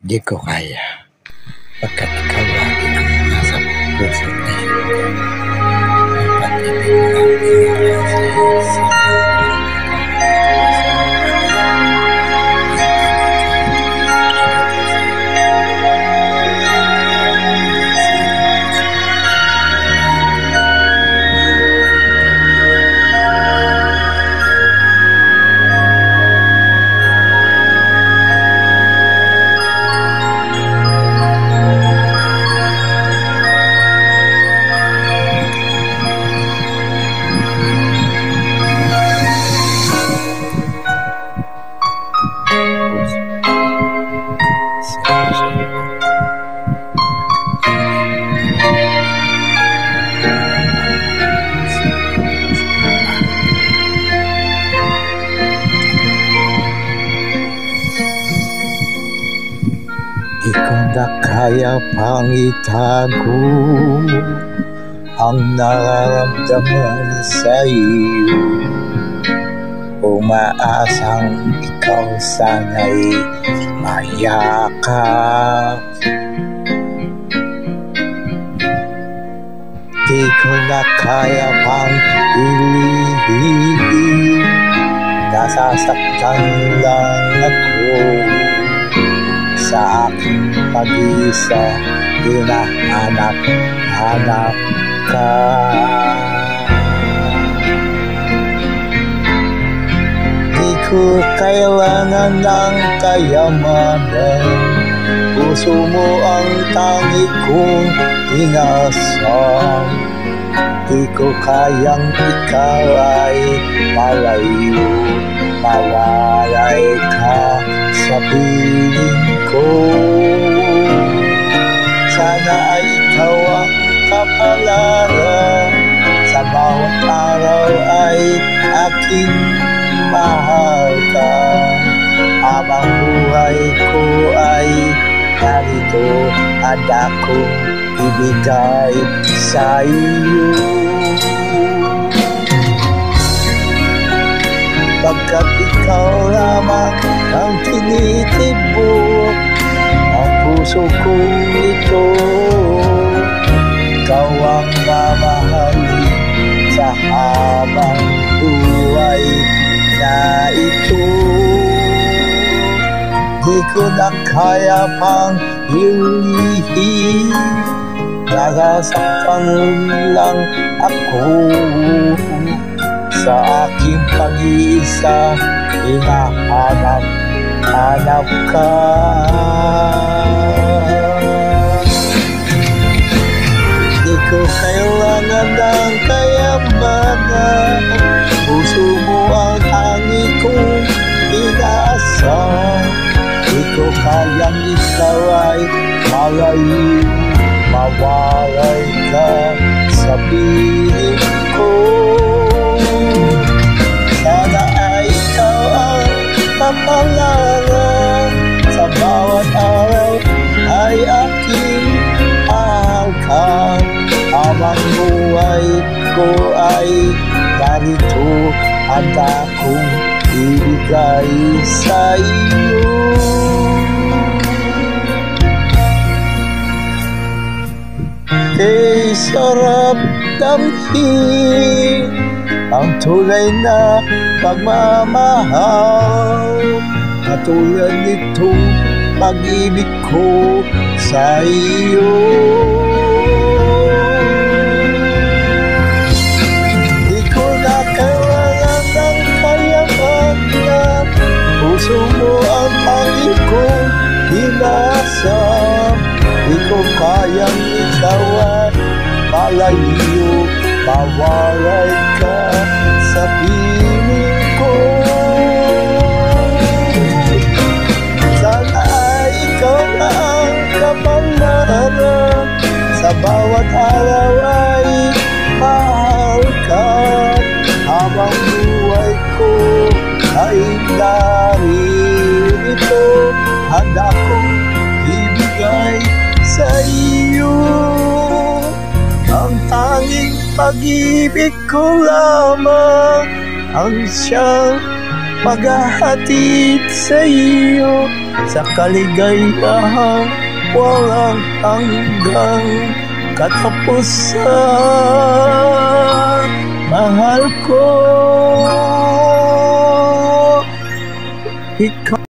Di ko kaya pagkat ikaw lagi ang nasa puso't tayo ko. Dapat hindi ko lang iwasan sa di ko na kaya pang itago ang nararamdaman sa iyo. Umaasang ikaw sana'y mayakap. Di ko na kaya pang ilibig, nasasaktan lang ako. Sa aking pag-isa, hinahanap-hanap ka. Di ko kailangan ng kayamanan, puso mo ang tangi kong inasam. Di ko kayang ikaw ay malayo, mawalay ka sa piling ko. Sana ay ikaw ang kapalaran, sa bawat araw ay aking mahal ka. Habang buhay ko ay narito, handa kong ibigay sa iyo. Pagkat ikaw lamang ang tinitibok ang puso kong ito. Ikaw ang mamahalin sa habang buhay na ito. Di ko na kaya pang ilihim, nasasaktan lang ako. Sa aking pag-iisa, hinahanap-hanap ka. Di ko kailangan ng kayamanan, puso mo ang tangi kong inaasam. Di ko kayang ikaw ay malayo, mawalay ka sa piling ko. Sana ay ikaw ang kapalaran, sa bawat araw ay aking angkan. Habang buhay ko ay narito, handa kong ibigay sa iyo. Kay sarap damhin ang tunay na pagmamahal, katulad nitong pag-ibig ko sa iyo. Di ko na kailangan ng kayamanan, puso mo ang tangi kong hinasam. Di ko kayang ikaw ay malayo, mawalay ka sa piling ko. Sana ay ikaw na ang kapalaran, sa bawat araw ay mahal ka. Habang buhay ko ay narito, handa kong ibigay sa iyo. Ang tanging pag-ibig ko lamang ang siyang maghahatid sa iyo sa kaligayahan walang hanggang katapusan. Mahal ko ikaw.